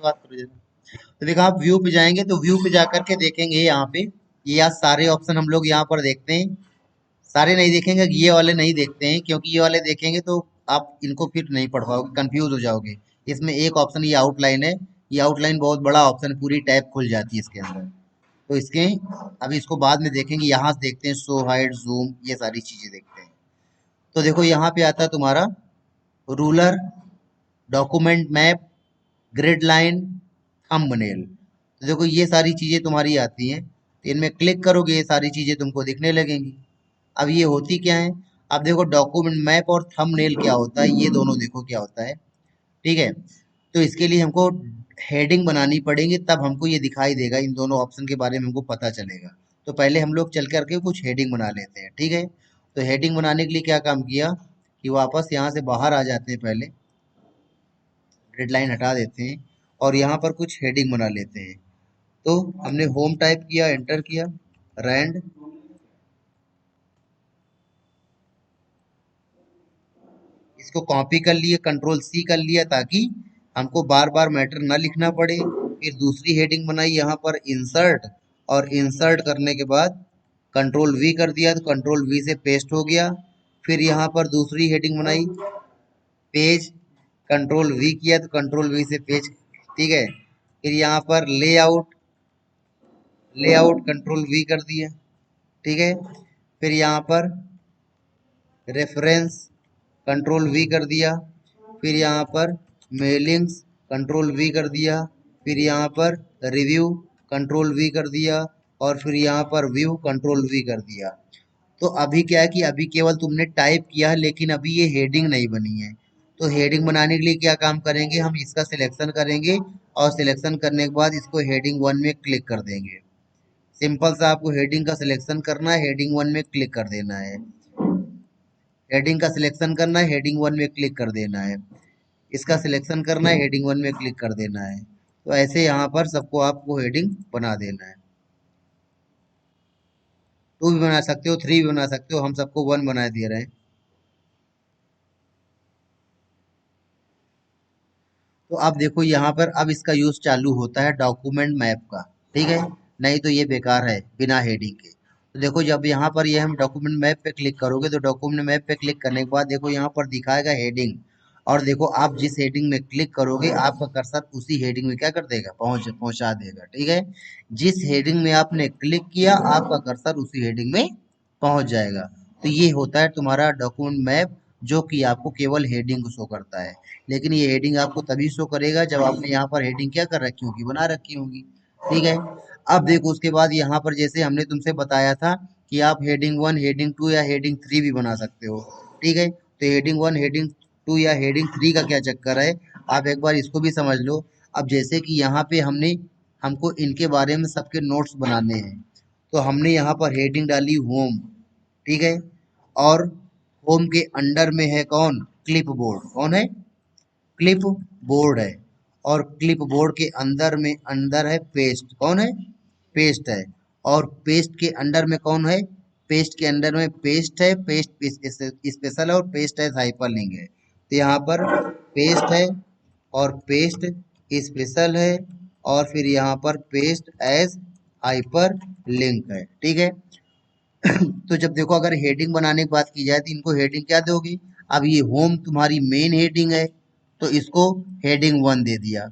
बात करो जरा। तो देखो आप व्यू पे जाएंगे तो व्यू पे जाकर के देखेंगे यहाँ पे, ये आज सारे ऑप्शन हम लोग यहाँ पर देखते हैं। सारे नहीं देखेंगे, ये वाले नहीं देखते हैं, क्योंकि ये वाले देखेंगे तो आप इनको फिर नहीं पढ़ पाओगे, कंफ्यूज हो जाओगे। इसमें एक ऑप्शन ये आउटलाइन है, ये आउटलाइन बहुत बड़ा ऑप्शन है, पूरी टैब खुल जाती है इसके अंदर। तो इसके अभी इसको बाद में देखेंगे, यहाँ से देखते हैं शो हाइड जूम, ये सारी चीजें देखते हैं। तो देखो यहाँ पे आता है तुम्हारा ruler, document map, grid line, thumbnail. तो देखो ये सारी चीजें तुम्हारी आती हैं, तो इनमें क्लिक करोगे ये सारी चीजें तुमको दिखने लगेंगी। अब ये होती क्या है, अब देखो डॉक्यूमेंट मैप और थंबनेल क्या होता है, ये दोनों देखो क्या होता है। ठीक है, तो इसके लिए हमको हेडिंग बनानी पड़ेगी, तब हमको ये दिखाई देगा, इन दोनों ऑप्शन के बारे में हमको पता चलेगा। तो पहले हम लोग चल करके कुछ हेडिंग बना लेते हैं, ठीक है। तो हेडिंग बनाने के लिए क्या काम किया कि वापस यहाँ से बाहर आ जाते हैं, पहले रेड लाइन हटा देते हैं और यहाँ पर कुछ हेडिंग बना लेते हैं। तो हमने होम टाइप किया, एंटर किया, रैंड, इसको कॉपी कर लिए, कंट्रोल सी कर लिया, ताकि हमको बार बार मैटर ना लिखना पड़े। फिर दूसरी हेडिंग बनाई यहाँ पर इंसर्ट, और इंसर्ट करने के बाद कंट्रोल वी कर दिया, तो कंट्रोल वी से पेस्ट हो गया। फिर यहाँ पर दूसरी हेडिंग बनाई पेज, कंट्रोल वी किया तो कंट्रोल वी से पेज, ठीक है। फिर यहाँ पर लेआउट, लेआउट कंट्रोल वी कर दिया, ठीक है। फिर यहाँ पर रेफरेंस कंट्रोल वी कर दिया। फिर यहाँ पर मेलिंग्स कंट्रोल वी कर दिया। फिर यहाँ पर रिव्यू कंट्रोल वी कर दिया। और फिर यहाँ पर व्यू कंट्रोल वी कर दिया। तो अभी क्या है कि अभी केवल तुमने टाइप किया है, लेकिन अभी ये हेडिंग नहीं बनी है। तो हेडिंग बनाने के लिए क्या काम करेंगे, हम इसका सिलेक्शन करेंगे और सिलेक्शन करने के बाद इसको हेडिंग वन में क्लिक कर देंगे। सिंपल सा आपको हेडिंग का सिलेक्शन करना है, हेडिंग वन में क्लिक कर देना है। हेडिंग का सिलेक्शन करना है, हेडिंग वन में क्लिक कर देना है। इसका सिलेक्शन करना है, हेडिंग वन में क्लिक कर देना है। तो ऐसे यहाँ पर सबको आपको हेडिंग बना देना है। टू भी बना सकते हो, थ्री भी बना सकते हो, हम सबको वन बना दे रहे हैं। तो अब देखो यहाँ पर अब इसका यूज चालू होता है डॉक्यूमेंट मैप का, ठीक है। नहीं तो ये बेकार है बिना हेडिंग के। तो देखो जब यहाँ पर ये हम डॉक्यूमेंट मैप पे क्लिक करोगे, तो डॉक्यूमेंट मैप पे क्लिक करने के बाद देखो यहाँ पर दिखाएगा हेडिंग। और देखो आप जिस हेडिंग में क्लिक करोगे, आपका कर्सर उसी हेडिंग में क्या कर देगा, पहुंचा देगा, ठीक है। जिस हेडिंग में आपने क्लिक किया, आपका कर्सर उसी हेडिंग में पहुंच जाएगा। तो ये होता है तुम्हारा डॉक्यूमेंट मैप, जो कि आपको केवल हेडिंग को शो करता है। लेकिन ये हेडिंग आपको तभी शो करेगा जब आपने यहाँ पर हेडिंग क्या कर रखी होगी, बना रखी होगी, ठीक है। अब देखो उसके बाद यहाँ पर जैसे हमने तुमसे बताया था कि आप हेडिंग वन, हेडिंग टू या हेडिंग थ्री भी बना सकते हो, ठीक है। तो हेडिंग वन, हेडिंग टू या हेडिंग थ्री का क्या चक्कर है, आप एक बार इसको भी समझ लो। अब जैसे कि यहाँ पे हमको इनके बारे में सबके नोट्स बनाने हैं, तो हमने यहाँ पर हेडिंग डाली होम, ठीक है। और होम के अंडर में है कौन, क्लिप बोर्ड, कौन है, क्लिप बोर्ड है। और क्लिप बोर्ड के अंदर में अंदर है पेस्ट, कौन है, पेस्ट है। और पेस्ट के अंडर में कौन है, पेस्ट के अंडर में पेस्ट है, पेस्ट स्पेशल है और पेस्ट है हाइपरलिंक है। तो यहाँ पर पेस्ट है और पेस्ट स्पेशल है, और फिर यहाँ पर पेस्ट एज हाइपर लिंक है, ठीक है। तो जब देखो अगर हेडिंग बनाने की बात की जाए तो इनको हेडिंग क्या दोगे। अब ये होम तुम्हारी मेन हेडिंग है, तो इसको हेडिंग वन दे दिया।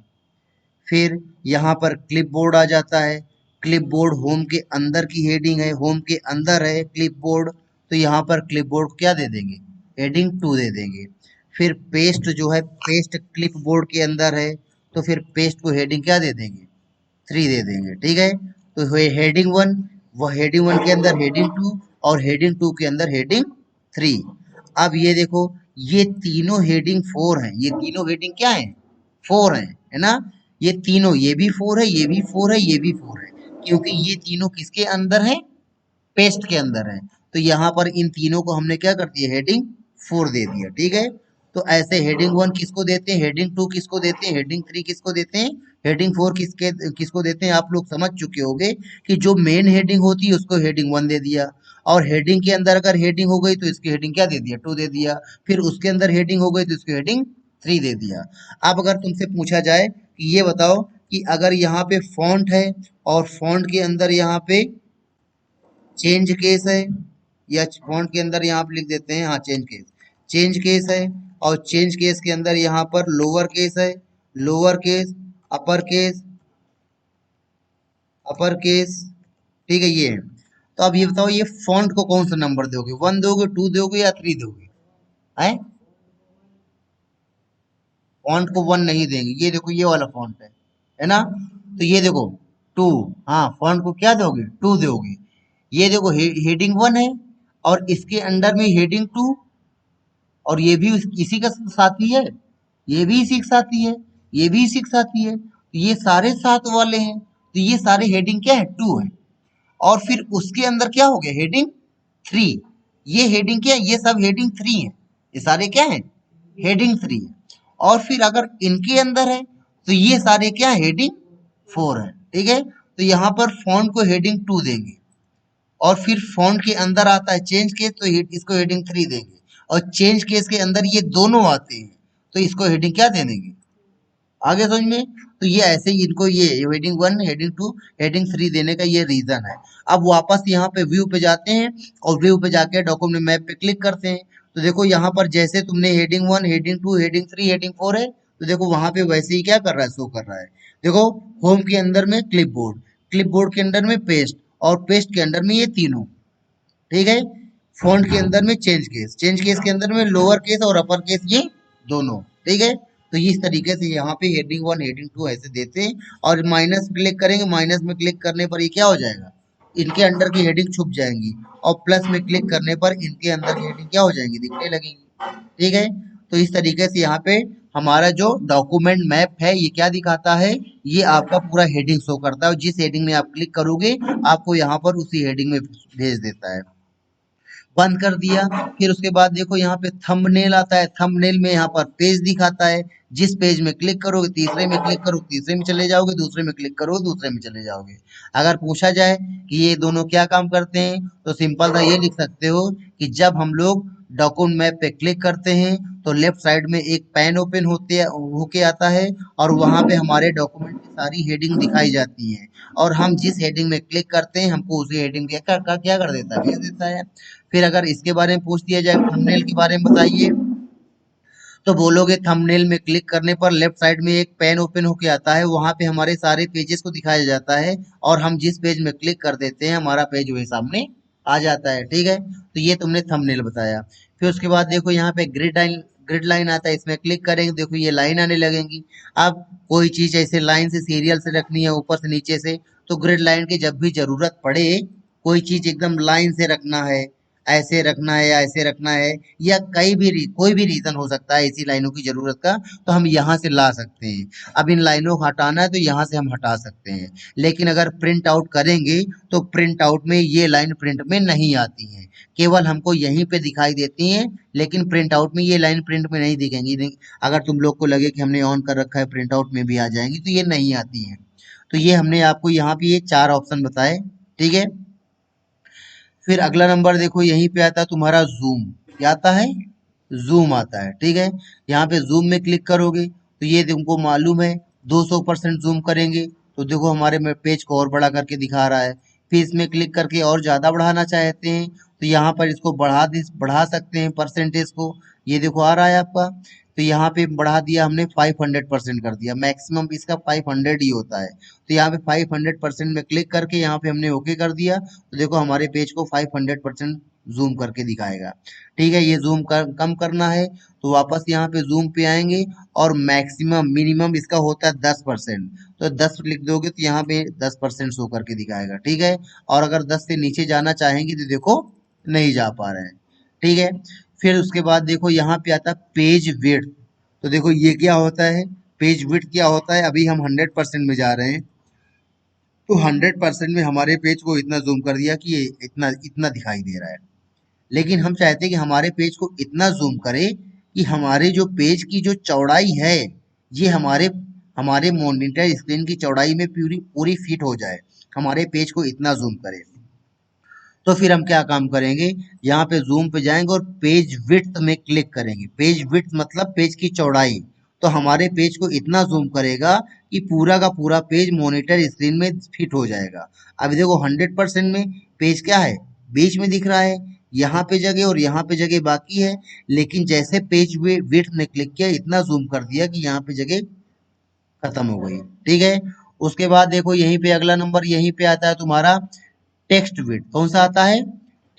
फिर यहाँ पर क्लिप बोर्ड आ जाता है, क्लिप बोर्ड होम के अंदर की हेडिंग है, होम के अंदर है क्लिप बोर्ड, तो यहाँ पर क्लिप बोर्ड क्या दे देंगे, हेडिंग टू दे देंगे। फिर पेस्ट जो है, पेस्ट क्लिप बोर्ड के अंदर है, तो फिर पेस्ट को हेडिंग क्या दे देंगे, थ्री दे देंगे, ठीक है। तो हेडिंग वन, वो हेडिंग वन के अंदर हेडिंग टू, और हेडिंग टू के अंदर हेडिंग थ्री। अब ये देखो, ये तीनों हेडिंग फोर हैं, ये तीनों हेडिंग क्या है, फोर है ना। ये तीनों, ये भी फोर है, ये भी फोर है, ये भी फोर है, क्योंकि ये तीनों किसके अंदर है, पेस्ट के अंदर है। तो यहाँ पर इन तीनों को हमने क्या कर दिया, हेडिंग फोर दे दिया, ठीक है। तो ऐसे हेडिंग वन किसको देते हैं, हेडिंग टू किसको देते हैं, हेडिंग थ्री किसको देते हैं, हेडिंग फोर किसको देते हैं। आप लोग समझ चुके होंगे कि जो मेन हेडिंग होती है उसको हेडिंग वन दे दिया, और हेडिंग के अंदर अगर हेडिंग हो गई तो इसकी हेडिंग क्या दे दिया, टू दे दिया। फिर उसके अंदर हेडिंग हो गई तो इसकी हेडिंग 3 दे दिया। अब अगर तुमसे पूछा जाए कि ये बताओ कि अगर यहाँ पे फॉन्ट है और फॉन्ट के अंदर यहाँ पे चेंज केस है, या फॉन्ट के अंदर यहाँ पे लिख देते हैं, हाँ चेंज केस है, और चेंज केस के अंदर यहाँ पर लोअर केस है, lower case, upper case, upper case, ठीक है ये है। तो अब ये बताओ ये फॉन्ट को कौन सा नंबर दोगे, 1 दोगे, 2 दोगे या 3 दोगे? है, फॉन्ट को 1 नहीं देंगे, ये देखो ये वाला फॉन्ट है ना, तो ये देखो 2, हाँ फॉन्ट को क्या दोगे, 2 दोगे। ये देखो हेडिंग 1 है और इसके अंडर में हेडिंग 2, और ये भी इसी का साथी है, ये भी इसी के साथी है, ये भी इसी के साथी है, तो ये सारे साथ वाले हैं, तो ये सारे हेडिंग क्या है, 2 है। और फिर उसके अंदर क्या हो गया, हेडिंग 3, ये हेडिंग क्या है, ये सब हेडिंग 3 है, ये सारे क्या है, हेडिंग 3 है। और फिर अगर इनके अंदर है तो ये सारे क्या है, हेडिंग 4 है, ठीक है। तो यहाँ पर फॉन्ट को हेडिंग 2 देंगे, और फिर फॉन्ट के अंदर आता है चेंज केस, तो इसको हेडिंग 3 देंगे, और चेंज केस के अंदर ये दोनों आते हैं तो इसको हेडिंग क्या दे देंगे, आगे समझ में। तो ये ऐसे ही इनको ये हेडिंग 1, हेडिंग 2, हेडिंग 3 देने का ये रीजन है। अब वापस यहाँ पे व्यू पे जाते हैं और व्यू पे जाके डॉक्यूमेंट मैप पे क्लिक करते हैं, तो देखो यहाँ पर जैसे तुमने हेडिंग 1, हेडिंग 2, हेडिंग 3, हेडिंग 4 है, तो देखो वहां पे वैसे ही क्या कर रहा है, शो कर रहा है। देखो होम के अंदर में क्लिपबोर्ड, क्लिपबोर्ड के अंदर में पेस्ट, और पेस्ट के अंदर में ये तीनों, ठीक है। फॉन्ट के अंदर में चेंज केस, चेंज केस के अंदर में लोअर केस और अपर केस, ये दोनों, ठीक है। तो इस तरीके से यहाँ पे हेडिंग 1, हेडिंग 2 ऐसे देते हैं, और माइनस क्लिक करेंगे, माइनस में क्लिक करने पर ये क्या हो जाएगा, इनके अंडर की हेडिंग छुप जाएंगी, और प्लस में क्लिक करने पर इनके अंदर की हेडिंग क्या हो जाएंगी, दिखने लगेंगी, ठीक है। तो इस तरीके से यहाँ पे हमारा जो डॉक्यूमेंट मैप है ये क्या दिखाता है, ये आपका पूरा हेडिंग शो करता है, और जिस हेडिंग में आप क्लिक करोगे आपको यहाँ पर उसी हेडिंग में भेज देता है। बंद कर दिया। फिर उसके बाद देखो यहाँ पे थंबनेल आता है, थंबनेल में यहाँ पर पेज दिखाता है, जिस पेज में क्लिक करोगे, तीसरे में क्लिक करो तीसरे में चले जाओगे, दूसरे में क्लिक करो दूसरे में चले जाओगे। अगर पूछा जाए कि ये दोनों क्या काम करते हैं, तो सिंपल सा ये लिख सकते हो कि जब हम लोग डॉक्यूमेंट मैप पे क्लिक करते हैं तो लेफ्ट साइड में एक पैन ओपन होके आता है, और वहां पे हमारे डॉक्यूमेंट की सारी हेडिंग दिखाई जाती है, और हम जिस हेडिंग में क्लिक करते हैं हमको उसी हेडिंग क्या कर देता है, भेज देता है। फिर अगर इसके बारे में पूछ दिया जाए, थंबनेल के बारे में बताइए, तो बोलोगे थंबनेल में क्लिक करने पर लेफ्ट साइड में एक पेन ओपन होके आता है, वहां पे हमारे सारे पेजेस को दिखाया जाता है, और हम जिस पेज में क्लिक कर देते हैं हमारा पेज वही सामने आ जाता है, ठीक है। तो ये तुमने थंबनेल बताया। फिर उसके बाद देखो यहाँ पे ग्रिड लाइन आता है, इसमें क्लिक करेंगे देखो ये लाइन आने लगेंगी। अब कोई चीज ऐसे लाइन से सीरियल से रखनी है ऊपर से नीचे से, तो ग्रिड लाइन की जब भी जरूरत पड़े, कोई चीज एकदम लाइन से रखना है, ऐसे रखना है या ऐसे रखना है, या कोई भी रीजन हो सकता है इसी लाइनों की जरूरत का, तो हम यहाँ से ला सकते हैं। अब इन लाइनों को हटाना है तो यहाँ से हम हटा सकते हैं, लेकिन अगर प्रिंट आउट करेंगे तो प्रिंट आउट में ये लाइन प्रिंट में नहीं आती है, केवल हमको यहीं पे दिखाई देती हैं, लेकिन प्रिंट आउट में ये लाइन प्रिंट में नहीं दिखेंगी। अगर तुम लोग को लगे कि हमने ऑन कर रखा है प्रिंट आउट में भी आ जाएंगी, तो ये नहीं आती है। तो ये हमने आपको यहाँ पे ये 4 ऑप्शन बताए, ठीक है। फिर अगला नंबर देखो यहीं पे आता है तुम्हारा जूम, क्या आता है, जूम आता है, ठीक है। यहाँ पे जूम में क्लिक करोगे तो ये तुमको मालूम है 200% जूम करेंगे तो देखो हमारे में पेज को और बड़ा करके दिखा रहा है। फिर इसमें क्लिक करके और ज्यादा बढ़ाना चाहते हैं तो यहाँ पर इसको बढ़ा सकते हैं परसेंटेज को, ये देखो आ रहा है आपका। तो यहाँ पे बढ़ा दिया हमने 500% कर दिया, मैक्सिमम इसका 500 ही होता है, तो यहाँ पे 500% में क्लिक करके यहाँ पे हमने ओके कर दिया, तो देखो हमारे पेज को 500% जूम करके दिखाएगा, ठीक है। ये कम करना है तो वापस यहाँ पे जूम पे आएंगे, और मैक्सिमम मिनिमम इसका होता है 10%, तो 10 लिख दोगे तो यहाँ पे 10% शो करके दिखाएगा, ठीक है। और अगर 10 से नीचे जाना चाहेंगे तो देखो नहीं जा पा रहे हैं, ठीक है। फिर उसके बाद देखो यहाँ पे आता है पेज विड्थ, तो देखो ये क्या होता है, पेज विड्थ क्या होता है, अभी हम 100% में जा रहे हैं, तो 100% में हमारे पेज को इतना जूम कर दिया कि ये इतना इतना दिखाई दे रहा है। लेकिन हम चाहते हैं कि हमारे पेज को इतना जूम करे कि हमारे जो पेज की जो चौड़ाई है, ये हमारे हमारे मॉनिटर स्क्रीन की चौड़ाई में पूरी पूरी फिट हो जाए, हमारे पेज को इतना जूम करे। तो फिर हम क्या काम करेंगे, यहाँ पे जूम पे जाएंगे और पेज विड्थ में क्लिक करेंगे। पेज विड्थ मतलब पेज की चौड़ाई, तो हमारे पेज को इतना जूम करेगा कि पूरा का पूरा पेज मॉनिटर स्क्रीन में फिट हो जाएगा। अभी देखो 100% में पेज क्या है, बीच में दिख रहा है, यहाँ पे जगह और यहाँ पे जगह बाकी है। लेकिन जैसे पेज विड्थ ने क्लिक किया, इतना जूम कर दिया कि यहाँ पे जगह खत्म हो गई। ठीक है, उसके बाद देखो यहीं पे अगला नंबर यहीं पे आता है तुम्हारा टेक्स्ट विड्थ। कौन सा आता है,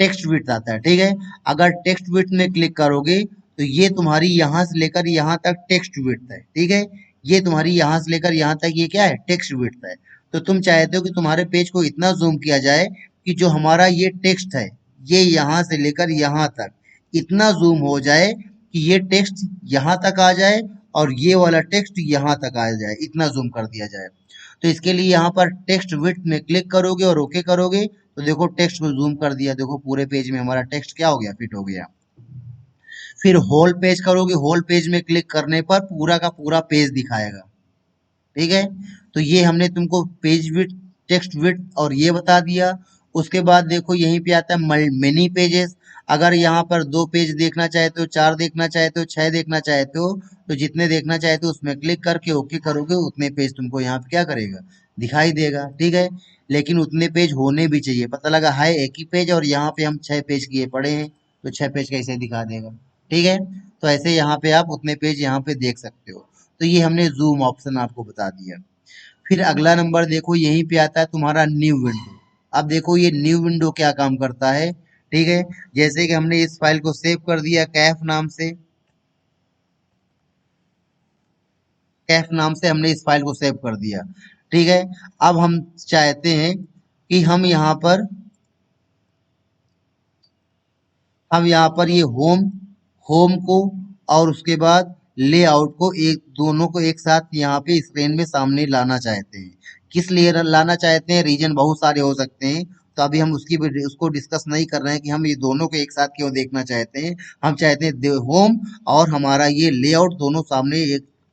टेक्स्ट विड्थ आता है। ठीक है, अगर टेक्स्ट विड्थ में क्लिक करोगे तो ये तुम्हारी यहां से लेकर यहाँ तक टेक्स्ट विड्थ है। ठीक है, ये तुम्हारी यहां से लेकर यहाँ तक ये क्या है, टेक्स्ट विड्थ है। तो तुम चाहते हो कि तुम्हारे पेज को इतना जूम किया जाए कि जो हमारा ये टेक्स्ट है, ये यहाँ से लेकर यहाँ तक इतना जूम हो जाए कि ये टेक्स्ट यहाँ तक आ जाए और ये वाला टेक्स्ट यहाँ तक आ जाए, इतना जूम कर दिया जाए। तो इसके लिए यहाँ पर टेक्स्ट विड्थ में क्लिक करोगे और ओके करोगे तो देखो टेक्स्ट को जूम कर दिया, देखो पूरे पेज में हमारा टेक्स्ट क्या हो गया, फिट हो गया। फिर होल पेज करोगे, होल पेज में क्लिक करने पर पूरा का पूरा पेज दिखाएगा। ठीक है, तो ये हमने तुमको पेज विड्थ, टेक्स्ट विड्थ और ये बता दिया। उसके बाद देखो यहीं पे आता है मेनी पेजेस। अगर यहाँ पर 2 पेज देखना चाहते हो, 4 देखना चाहते हो, 6 देखना चाहते हो, तो जितने देखना चाहते हो उसमें क्लिक करके ओके करोगे, उतने पेज तुमको यहाँ पे क्या करेगा, दिखाई देगा। ठीक है, लेकिन उतने पेज होने भी चाहिए। पता लगा है एक ही पेज और यहाँ पे हम 6 पेज किए पड़े हैं, तो 6 पेज कैसे दिखा देगा। ठीक है, तो ऐसे यहाँ पे आप उतने पेज यहाँ पे देख सकते हो। तो ये हमने जूम ऑप्शन आपको बता दिया। फिर अगला नंबर देखो यहीं पे आता है तुम्हारा न्यू विंडो। अब देखो ये न्यू विंडो क्या काम करता है। ठीक है, जैसे कि हमने इस फाइल को सेव कर दिया कैफ नाम से, कैफ नाम से हमने इस फाइल को सेव कर दिया। ठीक है, अब हम चाहते हैं कि हम यहाँ पर ये होम, होम को और उसके बाद लेआउट को एक दोनों को एक साथ यहाँ पे स्क्रीन में सामने लाना चाहते हैं। किस लिए लाना चाहते हैं, रीजन बहुत सारे हो सकते हैं। तो अभी हम उसको डिस्कस नहीं कर रहे हैं कि हम ये दोनों को एक साथ क्यों देखना चाहते हैं। हम चाहते हैं होम और हमारा ये लेआउट दोनों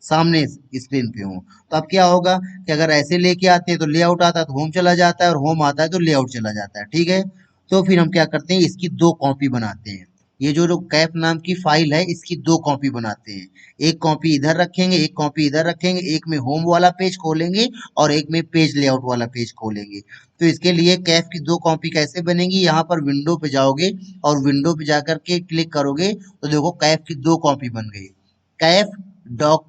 सामने स्क्रीन पे हो। तो अब क्या होगा कि अगर ऐसे लेके आते हैं तो लेआउट आता है तो होम चला जाता है, और होम आता है तो लेआउट चला जाता है। ठीक है, तो फिर हम क्या करते हैं, इसकी 2 कॉपी बनाते हैं। ये जो कैप नाम की फाइल है, इसकी 2 कॉपी बनाते हैं। एक कॉपी इधर रखेंगे, एक कॉपी इधर रखेंगे, एक में होम वाला पेज खोलेंगे और एक में पेज लेआउट वाला पेज खोलेंगे। तो इसके लिए कैफ की 2 कॉपी कैसे बनेंगी, यहाँ पर विंडो पे जाओगे और विंडो पे जाकर के क्लिक करोगे तो देखो कैफ की 2 कॉपी बन गई। कैफ डॉक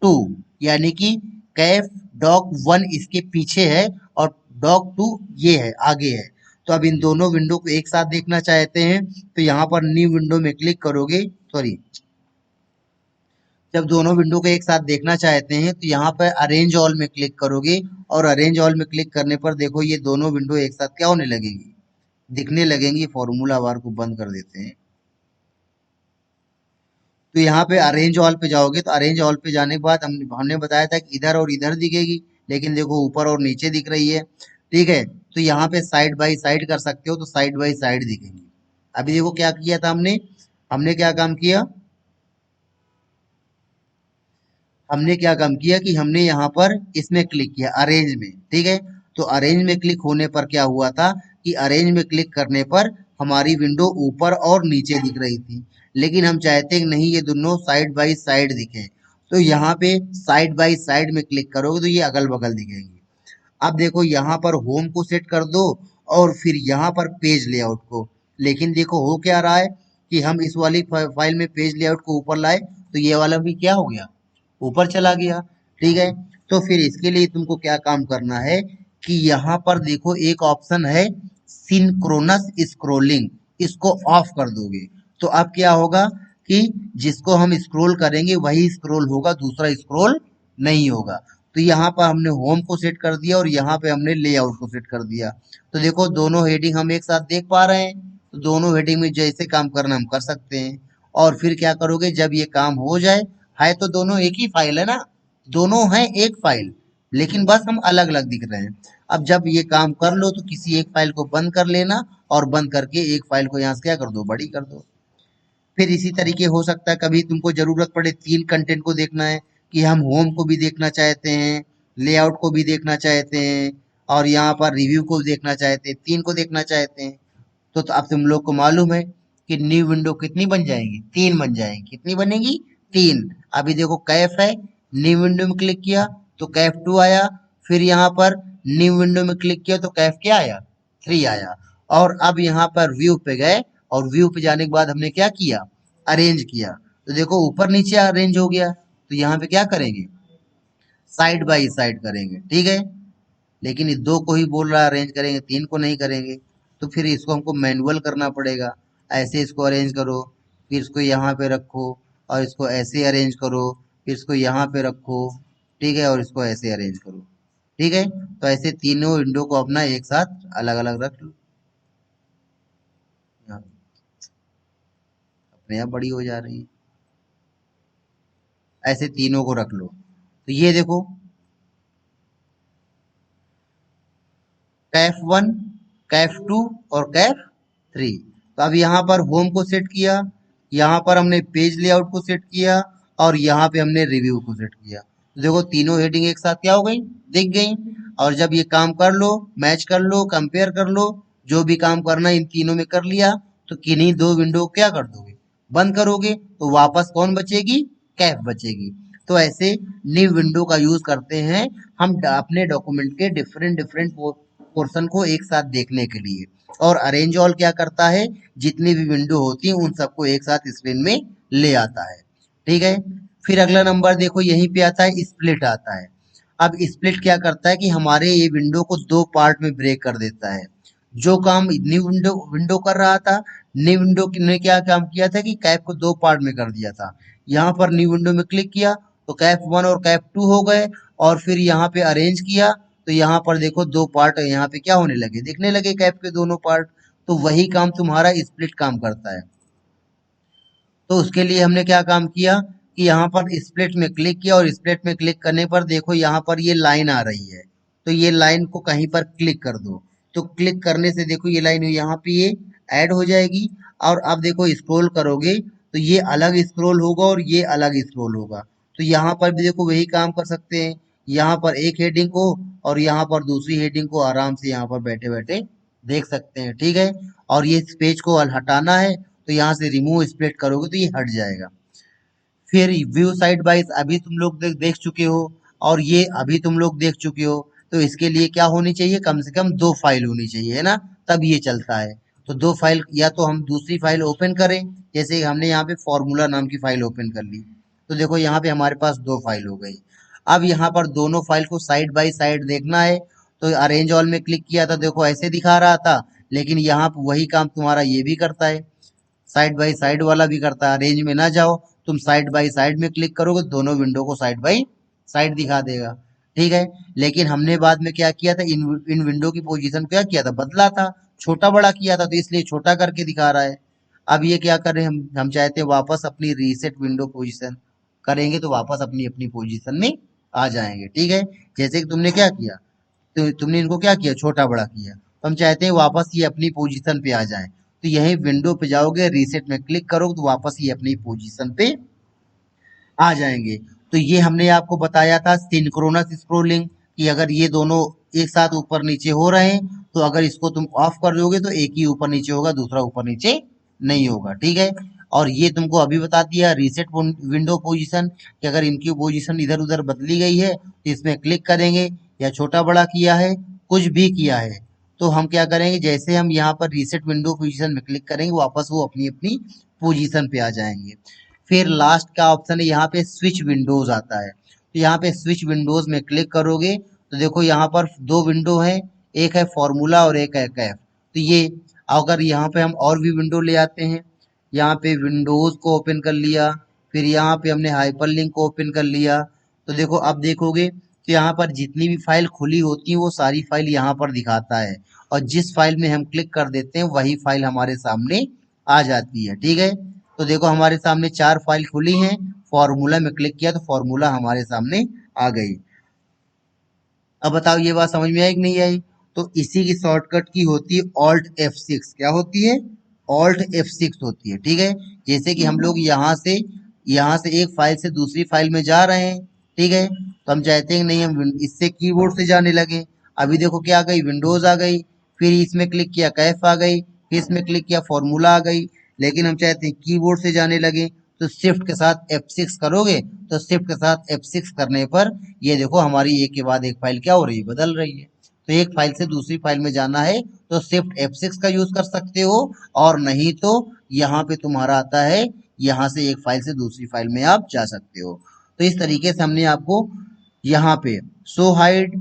2 यानी कि कैफ डॉक 1 इसके पीछे है और डॉक 2 ये है, आगे है। तो अब इन दोनों विंडो को एक साथ देखना चाहते हैं तो यहाँ पर न्यू विंडो में क्लिक करोगे, सॉरी, जब दोनों विंडो को एक साथ देखना चाहते हैं तो यहाँ पर अरेंज ऑल में क्लिक करोगे और अरेंज ऑल में क्लिक करने पर देखो ये दोनों विंडो एक साथ क्या होने लगेंगी, दिखने लगेंगी। फॉर्मूला बार को बंद कर देते हैं। तो यहाँ पे अरेंज ऑल पे जाओगे तो अरेंज ऑल पे जाने के बाद हमने बताया था कि इधर और इधर दिखेगी, लेकिन देखो ऊपर और नीचे दिख रही है। ठीक है, तो यहाँ पे साइड बाय साइड कर सकते हो तो साइड बाय साइड दिखेंगी। अभी देखो क्या किया था हमने, हमने क्या काम किया, हमने क्या काम किया कि हमने यहाँ पर इसमें क्लिक किया अरेंज में। ठीक है, तो अरेंज में क्लिक होने पर क्या हुआ था कि अरेंज में क्लिक करने पर हमारी विंडो ऊपर और नीचे दिख रही थी, लेकिन हम चाहते हैं कि नहीं ये दोनों साइड बाय साइड दिखे। तो यहाँ पे साइड बाय साइड में क्लिक करोगे तो ये अगल बगल दिखेंगी। अब देखो यहाँ पर होम को सेट कर दो और फिर यहाँ पर पेज लेआउट को। लेकिन देखो हो क्या रहा है कि हम इस वाली फाइल में पेज लेआउट को ऊपर लाए तो ये वाला भी क्या हो गया, ऊपर चला गया। ठीक है, तो फिर इसके लिए तुमको क्या काम करना है कि यहाँ पर देखो एक ऑप्शन है सिंक्रोनस स्क्रोलिंग, इसको ऑफ कर दोगे तो अब क्या होगा कि जिसको हम स्क्रॉल करेंगे वही स्क्रॉल होगा, दूसरा स्क्रॉल नहीं होगा। तो यहाँ पर हमने होम को सेट कर दिया और यहाँ पे हमने लेआउट को सेट कर दिया। तो देखो दोनों हेडिंग हम एक साथ देख पा रहे हैं, तो दोनों हेडिंग में जैसे काम करना हम कर सकते हैं। और फिर क्या करोगे, जब ये काम हो जाए, है तो दोनों एक ही फाइल है ना, दोनों हैं एक फाइल, लेकिन बस हम अलग अलग दिख रहे हैं। अब जब ये काम कर लो तो किसी एक फाइल को बंद कर लेना और बंद करके एक फाइल को यहाँ से क्या कर दो, बड़ी कर दो। फिर इसी तरीके हो सकता है कभी तुमको जरूरत पड़े 3 कंटेंट को देखना है कि हम होम को भी देखना चाहते हैं, लेआउट को भी देखना चाहते हैं और यहाँ पर रिव्यू को भी देखना चाहते हैं, 3 को देखना चाहते हैं। तो अब तुम लोग को मालूम है कि न्यू विंडो कितनी बन जाएंगी, 3 बन जाएंगी। कितनी बनेगी, 3। अभी देखो कैफ है, न्यू विंडो में क्लिक किया तो कैफ 2 आया, फिर यहाँ पर न्यू विंडो में क्लिक किया तो कैफ क्या आया, 3 आया। और अब यहाँ पर व्यू पे गए और व्यू पे जाने के बाद हमने क्या किया, अरेंज किया, तो देखो ऊपर नीचे अरेंज हो गया। तो यहाँ पे क्या करेंगे, साइड बाई साइड करेंगे, ठीक है। लेकिन इस दो को ही बोल रहा है अरेंज करेंगे, 3 को नहीं करेंगे, तो फिर इसको हमको मैनुअल करना पड़ेगा। ऐसे इसको अरेंज करो, फिर इसको यहाँ पे रखो, और इसको ऐसे अरेंज करो, फिर इसको यहाँ पे रखो, ठीक है, और इसको ऐसे अरेंज करो, ठीक है। तो ऐसे तीनों विंडो को अपना एक साथ अलग अलग रख लो, यहाँ अपने आप बड़ी हो जा रही है। ऐसे तीनों को रख लो, तो ये देखो कैफ 1, कैफ 2 और कैफ 3। तो अब यहाँ पर होम को सेट किया, यहाँ पर हमने पेज लेआउट को सेट किया, और यहाँ पे हमने रिव्यू को सेट किया। तो देखो तीनों हेडिंग एक साथ क्या हो गई, दिख गई। और जब ये काम कर लो, मैच कर लो, कंपेयर कर लो, जो भी काम करना इन तीनों में कर लिया, तो किन्हीं दो विंडो को क्या कर दोगे, बंद करोगे, तो वापस कौन बचेगी, कैफ बचेगी। तो ऐसे न्यू विंडो का यूज करते हैं हम अपने डॉक्यूमेंट के डिफरेंट डिफरेंट पोर्शन को एक साथ देखने के लिए। और अरेंज ऑल क्या करता है, जितनी भी विंडो होती है उन सबको एक साथ स्क्रीन में ले आता है, ठीक है। फिर अगला नंबर देखो यहीं पे आता है, स्प्लिट आता है। अब स्प्लिट क्या करता है कि हमारे ये विंडो को दो पार्ट में ब्रेक कर देता है। जो काम न्यू विंडो विंडो कर रहा था, न्यू विंडो ने क्या काम किया था कि कैप को दो पार्ट में कर दिया था। यहाँ पर न्यू विंडो में क्लिक किया तो कैप 1 और कैप 2 हो गए, और फिर यहाँ पे अरेंज किया तो यहाँ पर देखो दो पार्ट यहाँ पे क्या होने लगे, दिखने लगे कैप के दोनों पार्ट। तो वही काम तुम्हारा स्प्लिट काम करता है। तो उसके लिए हमने क्या काम किया कि यहाँ पर स्प्लिट में क्लिक किया, और स्प्लिट में क्लिक करने पर देखो यहाँ पर ये लाइन आ रही है, तो ये लाइन को कहीं पर क्लिक कर दो। तो क्लिक करने से देखो ये लाइन यहाँ पे ये ऐड हो जाएगी। और अब देखो स्क्रॉल करोगे तो ये अलग स्क्रॉल होगा और ये अलग स्क्रॉल होगा। तो यहाँ पर भी देखो वही काम कर सकते हैं, यहाँ पर एक हेडिंग को और यहाँ पर दूसरी हेडिंग को आराम से यहाँ पर बैठे बैठे देख सकते हैं, ठीक है। और ये इस पेज को हटाना है तो यहाँ से रिमूव स्प्लिट करोगे तो ये हट जाएगा। फिर व्यू साइड बाइज अभी तुम लोग देख चुके हो, और ये अभी तुम लोग देख चुके हो। तो इसके लिए क्या होनी चाहिए, कम से कम दो फाइल होनी चाहिए, है ना, तब ये चलता है। तो दो फाइल, या तो हम दूसरी फाइल ओपन करें, जैसे हमने यहाँ पे फॉर्मूला नाम की फाइल ओपन कर ली, तो देखो यहाँ पे हमारे पास दो फाइल हो गई। अब यहाँ पर दोनों फाइल को साइड बाय साइड देखना है, तो अरेंज ऑल में क्लिक किया था, देखो ऐसे दिखा रहा था, लेकिन यहाँ पे वही काम तुम्हारा ये भी करता है, साइड बाई साइड वाला भी करता है। रेंज में ना जाओ, तुम साइड बाई साइड में क्लिक करोगे दोनों विंडो को साइड बाई साइड दिखा देगा, ठीक है। लेकिन हमने बाद में क्या किया था, इन विंडो की पोजीशन क्या किया था, बदला था, छोटा बड़ा किया था, तो इसलिए छोटा करके दिखा रहा है। अब ये क्या कर रहे हैं, हम चाहते हैं वापस अपनी रीसेट विंडो पोजीशन करेंगे, तो वापस अपनी अपनी पोजीशन में आ जाएंगे, ठीक है। जैसे कि तुमने क्या किया, तो तुमने इनको क्या किया, छोटा बड़ा किया, तो हम चाहते हैं वापस ये अपनी पोजीशन पे आ जाए। तो यही विंडो पे जाओगे, रीसेट में क्लिक करोगे तो वापस ये अपनी पोजीशन पे आ जाएंगे। तो ये हमने आपको बताया था सिंक्रोनस स्क्रोलिंग, कि अगर ये दोनों एक साथ ऊपर नीचे हो रहे हैं, तो अगर इसको तुम ऑफ कर दोगे तो एक ही ऊपर नीचे होगा, दूसरा ऊपर नीचे नहीं होगा, ठीक है। और ये तुमको अभी बता दिया रीसेट विंडो पोजीशन, कि अगर इनकी पोजीशन इधर उधर बदली गई है तो इसमें क्लिक करेंगे, या छोटा बड़ा किया है, कुछ भी किया है, तो हम क्या करेंगे, जैसे हम यहाँ पर रीसेट विंडो पोजीशन में क्लिक करेंगे, वापस वो अपनी अपनी पोजीशन पे आ जाएंगे। फिर लास्ट का ऑप्शन है यहाँ पे स्विच विंडोज आता है, तो यहाँ पे स्विच विंडोज में क्लिक करोगे तो देखो यहाँ पर दो विंडो है, एक है फॉर्मूला और एक है कैफ। तो ये अगर यहाँ पे हम और भी विंडो ले आते हैं, यहाँ पे विंडोज को ओपन कर लिया, फिर यहाँ पे हमने हाइपरलिंक को ओपन कर लिया, तो देखो अब देखोगे तो यहाँ पर जितनी भी फाइल खुली होती है वो सारी फाइल यहाँ पर दिखाता है, और जिस फाइल में हम क्लिक कर देते हैं वही फाइल हमारे सामने आ जाती है, ठीक है। तो देखो हमारे सामने चार फाइल खुली हैं, फॉर्मूला में क्लिक किया तो फॉर्मूला हमारे सामने आ गई। अब बताओ ये बात समझ में आई कि नहीं आई। तो इसी की शॉर्टकट की होती है ऑल्ट F6, क्या होती है, ऑल्ट F6 होती है, ठीक है। जैसे कि हम लोग यहाँ से एक फाइल से दूसरी फाइल में जा रहे हैं, ठीक है, तो हम चाहते हैं कि नहीं हम इससे कीबोर्ड से जाने लगे। अभी देखो क्या आ गई, विंडोज आ गई, फिर इसमें क्लिक किया कैफ आ गई, फिर इसमें क्लिक किया फॉर्मूला आ गई, लेकिन हम चाहते हैं कीबोर्ड से जाने लगे, तो शिफ्ट के साथ F6 करोगे तो शिफ्ट के साथ F6 करने पर ये देखो हमारी एक के बाद एक फाइल क्या हो रही है, बदल रही है। तो एक फाइल से दूसरी फाइल में जाना है तो शिफ्ट F6 का यूज कर सकते हो, और नहीं तो यहाँ पे तुम्हारा आता है, यहाँ से एक फाइल से दूसरी फाइल में आप जा सकते हो। तो इस तरीके से हमने आपको यहाँ पे शो हाइड,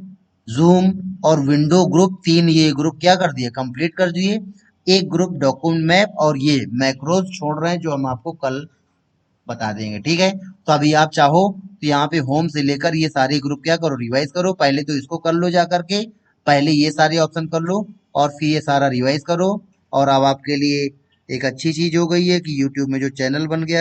जूम और विंडो ग्रुप, तीन ये ग्रुप क्या कर दिए, कंप्लीट कर दिए। एक ग्रुप डॉक्यूमेंट मैप और ये मैक्रोज छोड़ रहे हैं जो हम आपको कल बता देंगे, ठीक है। तो अभी आप चाहो तो यहाँ पे होम से लेकर ये सारे ग्रुप क्या करो, रिवाइज करो। पहले तो इसको कर लो जा करके, पहले ये सारे ऑप्शन कर लो और फिर ये सारा रिवाइज करो। और अब आपके लिए एक अच्छी चीज हो गई है कि यूट्यूब में जो चैनल बन गया